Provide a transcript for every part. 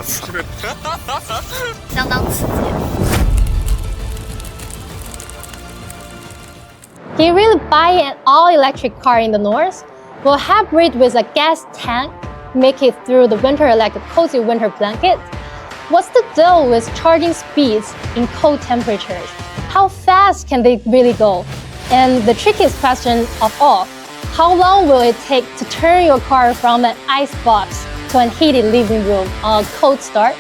好吃的，相当刺激。Can you really buy an all-electric car in the north? Will a hybrid with a gas tank make it through the winter like a cozy winter blanket? What's the deal with charging speeds in cold temperatures? How fast can they really go? And the trickiest question of all, how long will it take to turn your car from an ice box to a heated living room on a cold start?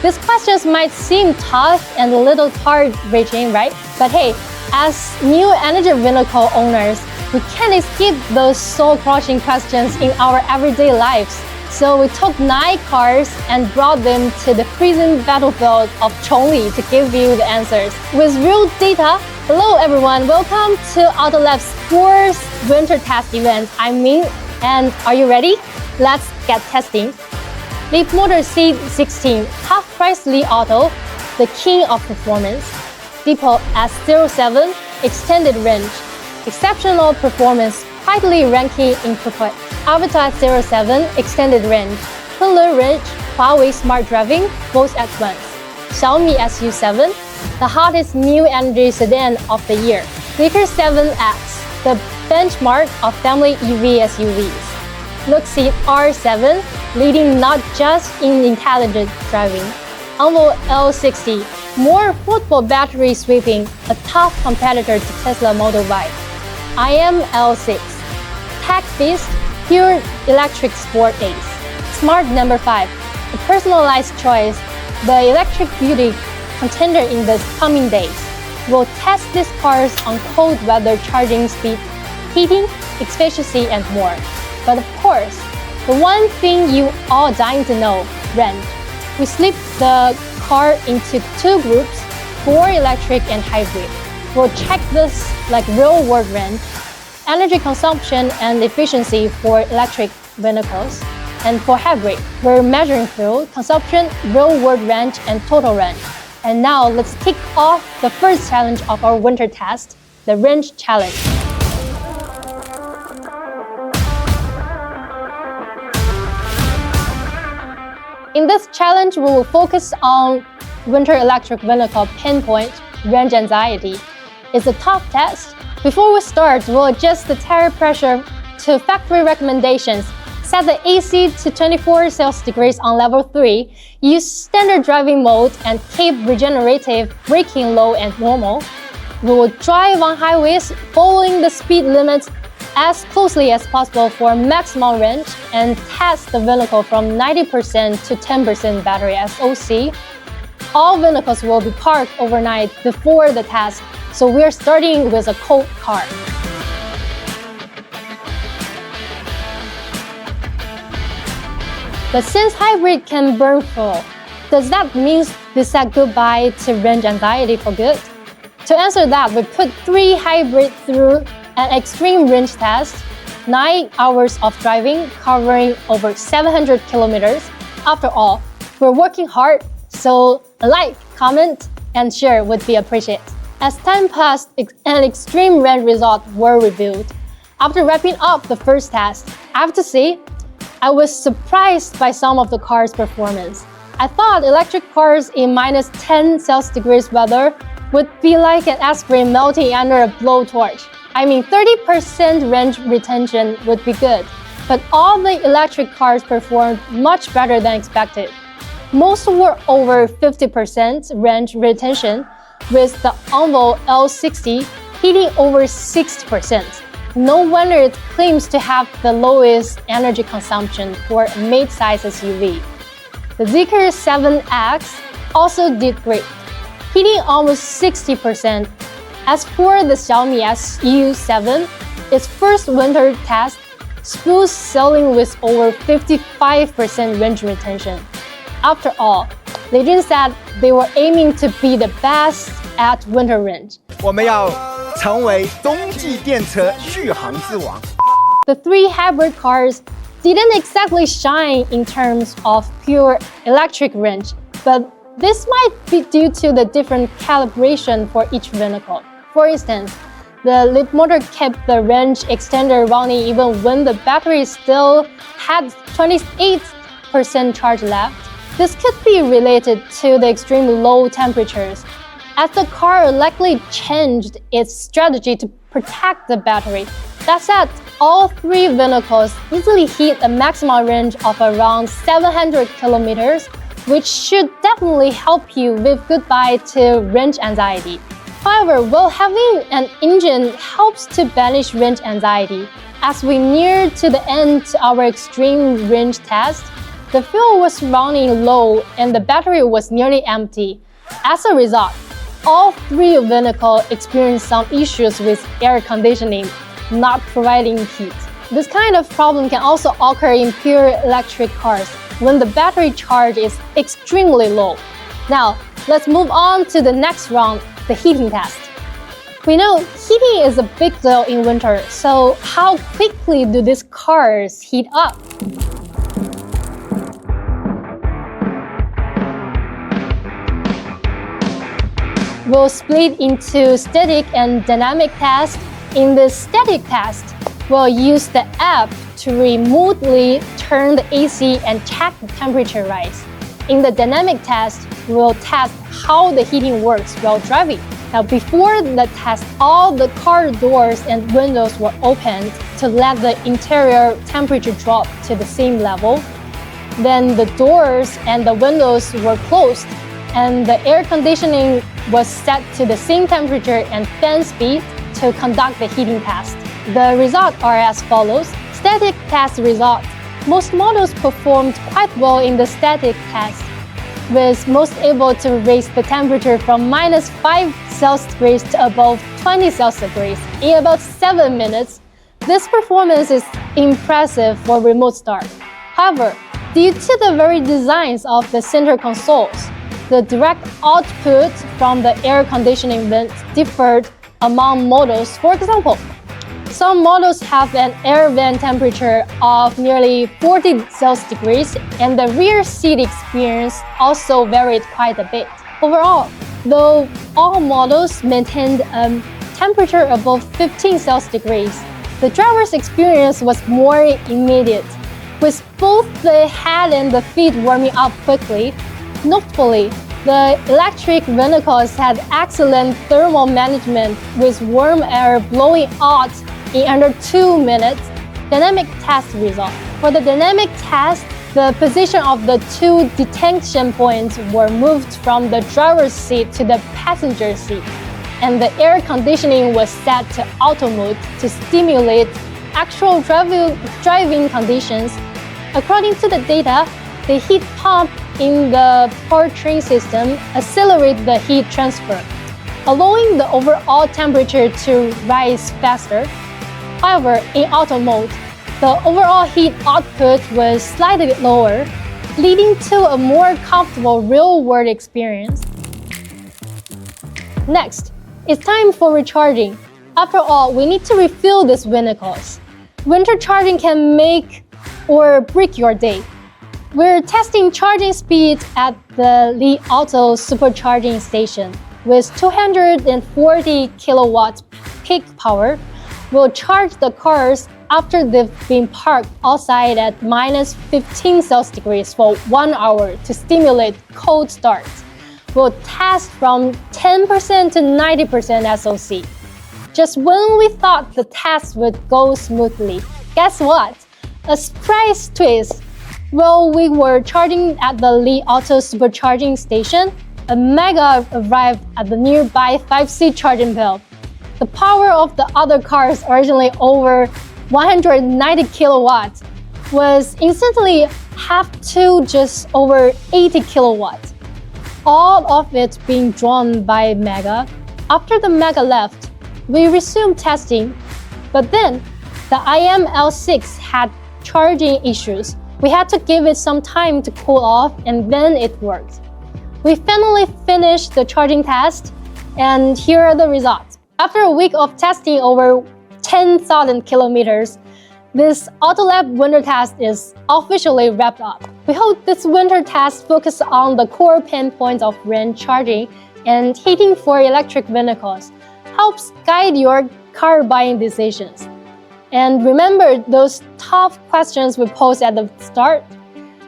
These questions might seem tough and a little heart-wrenching, right? But hey, as new energy vehicle owners, we can't escape those soul-crushing questions in our everyday lives. So we took 9 cars and brought them to the freezing battlefield of Chongli to give you the answers. With real data, hello everyone, welcome to AutoLab's 4th winter test event. I'm Ming, and are you ready? Let's get testing. Leapmotor C16, half-price Li Auto, the king of performance. Deepal S07, extended range, exceptional performance, quietly ranking in AVATR 07, extended range, pillar range, Huawei smart driving, both at once. Xiaomi SU7, the hottest new energy sedan of the year. ZEEKR 7X, the benchmark of family EV SUVs. Luxeed R7, leading not just in intelligent driving. ONVO L60, more football battery sweeping, a tough competitor to Tesla Model Y. L6, tech beast, pure electric sport ace. Smart number 5, a personalized choice, the electric beauty contender in the coming days. We'll test these cars on cold weather charging speed, heating, efficiency, and more. But of course, the one thing you all dying to know, range. We split the car into 2 groups, 4 electric and hybrid. We'll check this like real-world range, energy consumption and efficiency for electric vehicles. And for hybrid, we're measuring fuel consumption, real-world range, and total range. And now let's kick off the first challenge of our winter test, the range challenge. In this challenge, we will focus on winter electric vehicle pinpoint range anxiety. It's a tough test. Before we start, we'll adjust the tire pressure to factory recommendations. Set the AC to 24 Celsius degrees on level 3. Use standard driving mode and keep regenerative braking low and normal. We will drive on highways following the speed limits as closely as possible for maximum range and test the vehicle from 90% to 10% battery SOC. All vehicles will be parked overnight before the test, so we're starting with a cold car. But since hybrid can burn fuel, does that mean we said goodbye to range anxiety for good? To answer that, we put 3 hybrids through an extreme range test, 9 hours of driving covering over 700 kilometers. After all, we're working hard, so a like, comment, and share would be appreciated. As time passed, an extreme range result were revealed. After wrapping up the first test, I have to say, I was surprised by some of the cars' performance. I thought electric cars in minus 10 Celsius degrees weather would be like an aspirin melting under a blowtorch. I mean, 30% range retention would be good, but all the electric cars performed much better than expected. Most were over 50% range retention, with the ONVO L60 hitting over 60%. No wonder it claims to have the lowest energy consumption for a mid-size SUV. The ZEEKR 7X also did great, hitting almost 60%. As for the Xiaomi SU7, its first winter test, smooth sailing with over 55% range retention. After all, Legend said they were aiming to be the best at winter range. 我们要成为冬季电车续航之王。 The 3 hybrid cars didn't exactly shine in terms of pure electric range, but this might be due to the different calibration for each vehicle. For instance, the Leapmotor kept the range extender running even when the battery still had 28% charge left. This could be related to the extreme low temperatures, as the car likely changed its strategy to protect the battery. That said, all three vehicles easily hit a maximum range of around 700 kilometers, which should definitely help you wave goodbye to range anxiety. However, while having an engine helps to banish range anxiety, as we near to the end to our extreme range test, the fuel was running low and the battery was nearly empty. As a result, all three vehicles experienced some issues with air conditioning not providing heat. This kind of problem can also occur in pure electric cars when the battery charge is extremely low. Now, let's move on to the next round, the heating test. We know heating is a big deal in winter, so how quickly do these cars heat up? We'll split into static and dynamic test. In the static test, we'll use the app to remotely turn the AC and check the temperature rise. In the dynamic test, we'll test how the heating works while driving. Now, before the test, all the car doors and windows were opened to let the interior temperature drop to the same level. Then the doors and the windows were closed, and the air conditioning was set to the same temperature and fan speed to conduct the heating test. The results are as follows. Static test result. Most models performed quite well in the static test, with most able to raise the temperature from -5 Celsius degrees to above 20 Celsius degrees in about 7 minutes. This performance is impressive for remote start. However, due to the very designs of the center consoles, the direct output from the air conditioning vents differed among models. For example, some models have an air vent temperature of nearly 40 Celsius degrees, and the rear seat experience also varied quite a bit. Overall, though all models maintained a temperature above 15 Celsius degrees, the driver's experience was more immediate, with both the head and the feet warming up quickly. Notably, the electric vehicles had excellent thermal management, with warm air blowing out in under 2 minutes. Dynamic test result. For the dynamic test, the position of the two detection points were moved from the driver's seat to the passenger seat, and the air conditioning was set to auto mode to stimulate actual driving conditions. According to the data, the heat pump in the powertrain system accelerated the heat transfer, allowing the overall temperature to rise faster. However, in auto mode, the overall heat output was slightly lower, leading to a more comfortable real-world experience. Next, it's time for recharging. After all, we need to refuel these vehicles. Winter charging can make or break your day. We're testing charging speed at the Li Auto supercharging station with 240 kilowatts peak power. We'll charge the cars after they've been parked outside at -15 Celsius degrees for 1 hour to stimulate cold starts. We'll test from 10% to 90% SOC. Just when we thought the test would go smoothly, guess what? A surprise twist. While we were charging at the Li Auto supercharging station, a mega arrived at the nearby 5C charging pile. The power of the other cars, originally over 190 kilowatts, was instantly halved to just over 80 kilowatts, all of it being drawn by Mega. After the Mega left, we resumed testing, but then the L60 had charging issues. We had to give it some time to cool off, and then it worked. We finally finished the charging test, and here are the results. After a week of testing over 10,000 kilometers, this AutoLab winter test is officially wrapped up. We hope this winter test focuses on the core pain points of range charging and heating for electric vehicles, helps guide your car buying decisions. And remember those tough questions we posed at the start.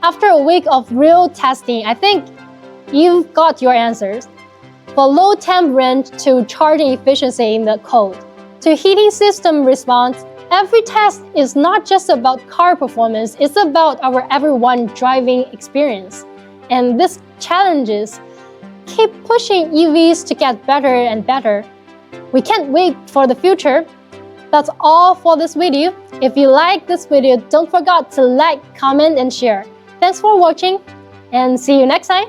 After a week of real testing, I think you've got your answers. From low temp range to charging efficiency in the cold, to heating system response, every test is not just about car performance, it's about our everyone driving experience. And these challenges keep pushing EVs to get better and better. We can't wait for the future. That's all for this video. If you like this video, don't forget to like, comment, and share. Thanks for watching, and see you next time.